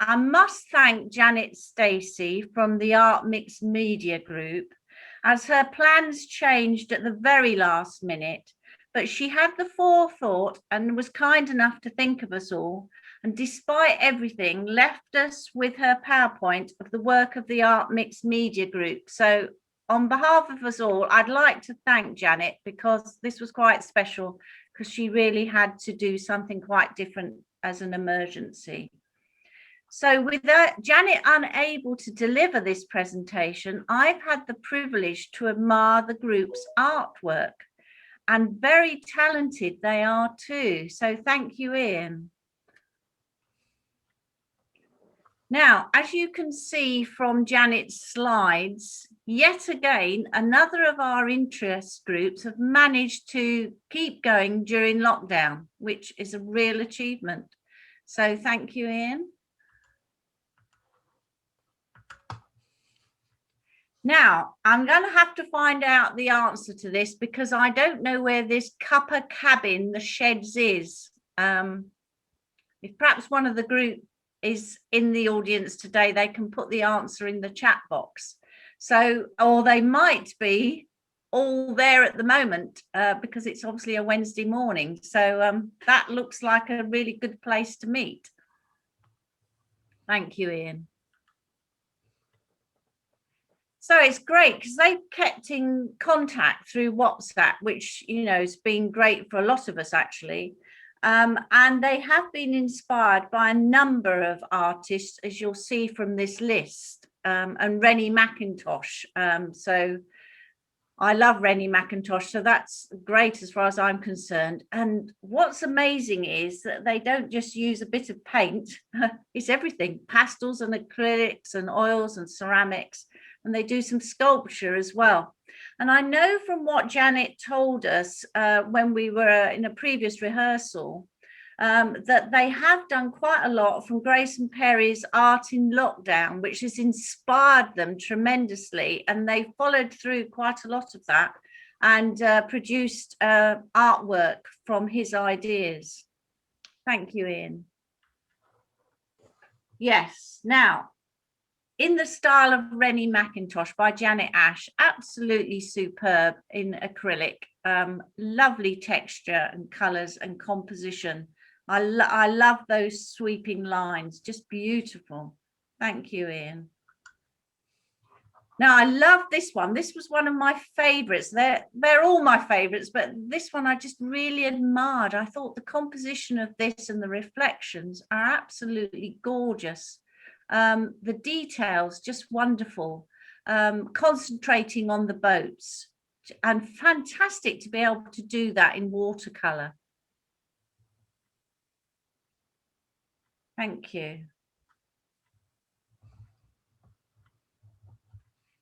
I must thank Janet Stacy from the Art Mix Media Group, as her plans changed at the very last minute, but she had the forethought and was kind enough to think of us all, and despite everything, left us with her PowerPoint of the work of the Art Mix Media Group. So on behalf of us all, I'd like to thank Janet, because this was quite special, because she really had to do something quite different as an emergency. So with Janet unable to deliver this presentation, I've had the privilege to admire the group's artwork, and very talented they are too. So thank you, Ian. Now, as you can see from Janet's slides, yet again, another of our interest groups have managed to keep going during lockdown, which is a real achievement. So thank you, Ian. Now, I'm going to have to find out the answer to this, because I don't know where this cuppa cabin, the sheds, is. If perhaps one of the group is in the audience today, they can put the answer in the chat box. So, or they might be all there at the moment, because it's obviously a Wednesday morning. So that looks like a really good place to meet. Thank you, Ian. So it's great because they've kept in contact through WhatsApp, which, you know, has been great for a lot of us actually. And they have been inspired by a number of artists, as you'll see from this list, and Rennie McIntosh. So I love Rennie McIntosh, so that's great as far as I'm concerned. And what's amazing is that they don't just use a bit of paint, it's everything, pastels and acrylics and oils and ceramics. And they do some sculpture as well. And I know from what Janet told us when we were in a previous rehearsal, that they have done quite a lot from Grace and Perry's Art in Lockdown, which has inspired them tremendously. And they followed through quite a lot of that and produced artwork from his ideas. Thank you, Ian. Yes, now, in the style of Rennie McIntosh by Janet Ash, absolutely superb in acrylic, lovely texture and colours and composition. I love those sweeping lines, just beautiful. Thank you, Ian. Now, I love this one. This was one of my favourites. They're all my favourites, but this one I just really admired. I thought the composition of this and the reflections are absolutely gorgeous. The details just wonderful, concentrating on the boats, and fantastic to be able to do that in watercolor. Thank you.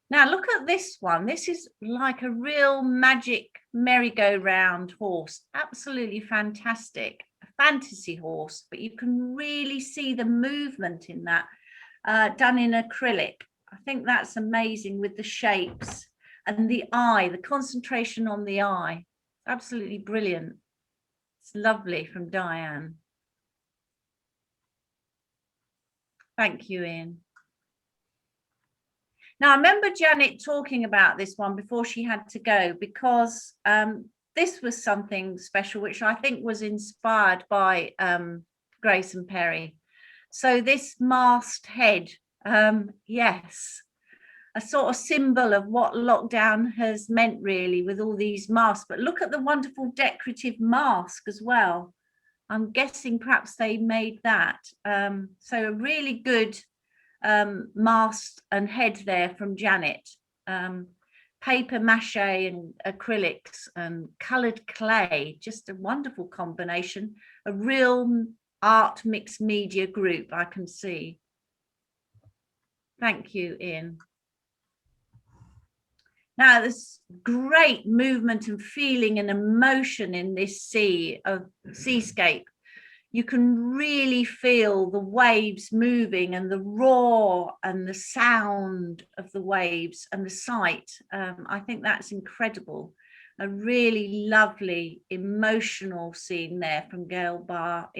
Now look at this one. This is like a real magic merry-go-round horse, absolutely fantastic, a fantasy horse, but you can really see the movement in that. Done in acrylic. I think that's amazing with the shapes and the eye, the concentration on the eye. Absolutely brilliant. It's lovely from Diane. Thank you, Ian. Now, I remember Janet talking about this one before she had to go, because this was something special, which I think was inspired by Grace and Perry. So this masked head, yes, a sort of symbol of what lockdown has meant really with all these masks. But look at the wonderful decorative mask as well. I'm guessing perhaps they made that. So a really good mask and head there from Janet. Paper mache and acrylics and coloured clay, just a wonderful combination. A real art mixed media group, I can see. Thank you, Ian. Now, there's great movement and feeling and emotion in this seascape. You can really feel the waves moving and the roar and the sound of the waves and the sight. I think that's incredible. A really lovely emotional scene there from Gail Barr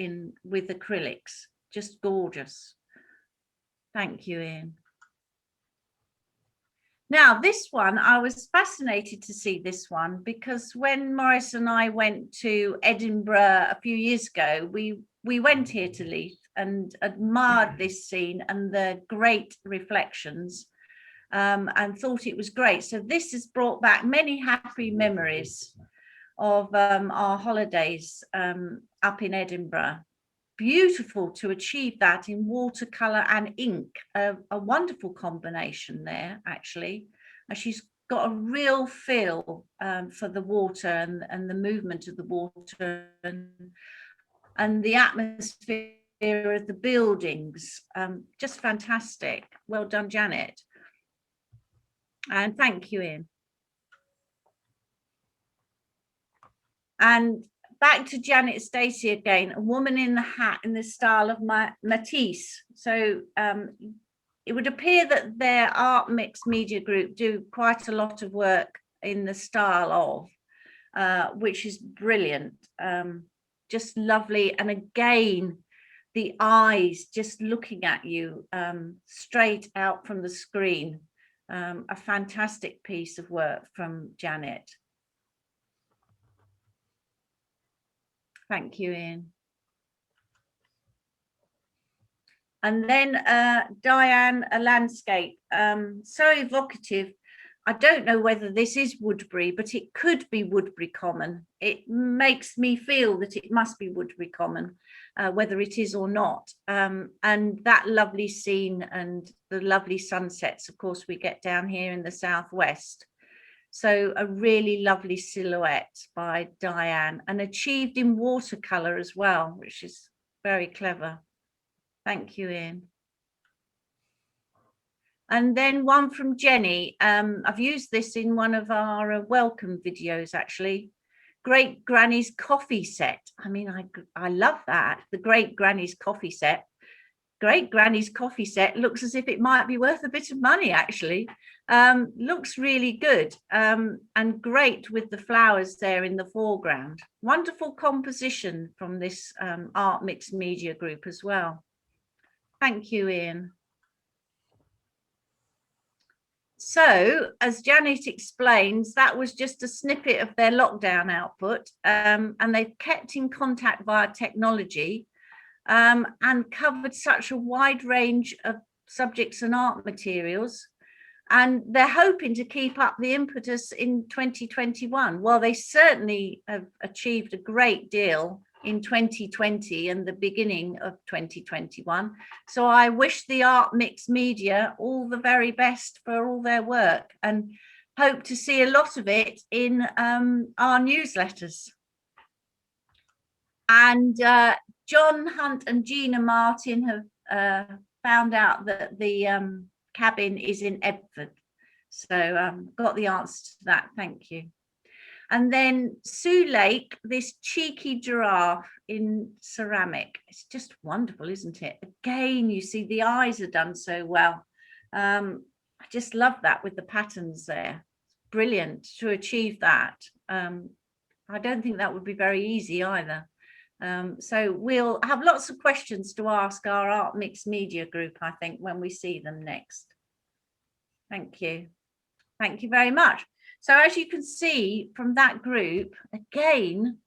with acrylics. just gorgeous. Thank you, Ian. Now, this one, I was fascinated to see this one because when Maurice and I went to Edinburgh a few years ago, we went here to Leith and admired this scene and the great reflections, and thought it was great. So this has brought back many happy memories of our holidays up in Edinburgh. Beautiful to achieve that in watercolor and ink, a wonderful combination there actually. She's got a real feel for the water and the movement of the water and the atmosphere of the buildings. Just fantastic. Well done, Janet. And thank you, Ian. And back to Janet Stacy again, a woman in the hat in the style of Matisse. So it would appear that their art mix media group do quite a lot of work in the style of, which is brilliant, just lovely. And again, the eyes just looking at you straight out from the screen. A fantastic piece of work from Janet. Thank you, Ian. And then Diane, a landscape, so evocative. I don't know whether this is Woodbury, but it could be Woodbury Common. It makes me feel that it must be Woodbury Common, whether it is or not. And that lovely scene and the lovely sunsets, of course, we get down here in the southwest. So a really lovely silhouette by Diane and achieved in watercolor as well, which is very clever. Thank you, Ian. And then one from Jenny. I've used this in one of our welcome videos, actually. Great Granny's coffee set. I mean, I love that. The Great Granny's coffee set. Great Granny's coffee set looks as if it might be worth a bit of money, actually. Looks really good, and great with the flowers there in the foreground. Wonderful composition from this art mix media group as well. Thank you, Ian. So, as Janet explains, that was just a snippet of their lockdown output, and they've kept in contact via technology, and covered such a wide range of subjects and art materials. And they're hoping to keep up the impetus in 2021. Well, they certainly have achieved a great deal in 2020 and the beginning of 2021. So I wish the Art Mix Media all the very best for all their work and hope to see a lot of it in our newsletters. And John Hunt and Gina Martin have found out that the cabin is in Epford. So got the answer to that. Thank you. And then Sue Lake, this cheeky giraffe in ceramic. It's just wonderful, isn't it? Again, you see the eyes are done so well. I just love that with the patterns there. Brilliant to achieve that. I don't think that would be very easy either. So we'll have lots of questions to ask our Art Mix Media group, I think, when we see them next. Thank you. Thank you very much. So as you can see from that group, again,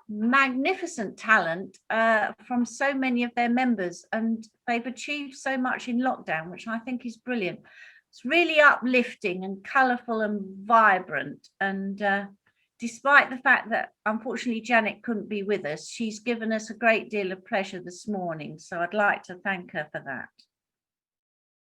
magnificent talent from so many of their members, and they've achieved so much in lockdown, which I think is brilliant. It's really uplifting and colourful and vibrant. And despite the fact that unfortunately Janet couldn't be with us, she's given us a great deal of pleasure this morning. So I'd like to thank her for that.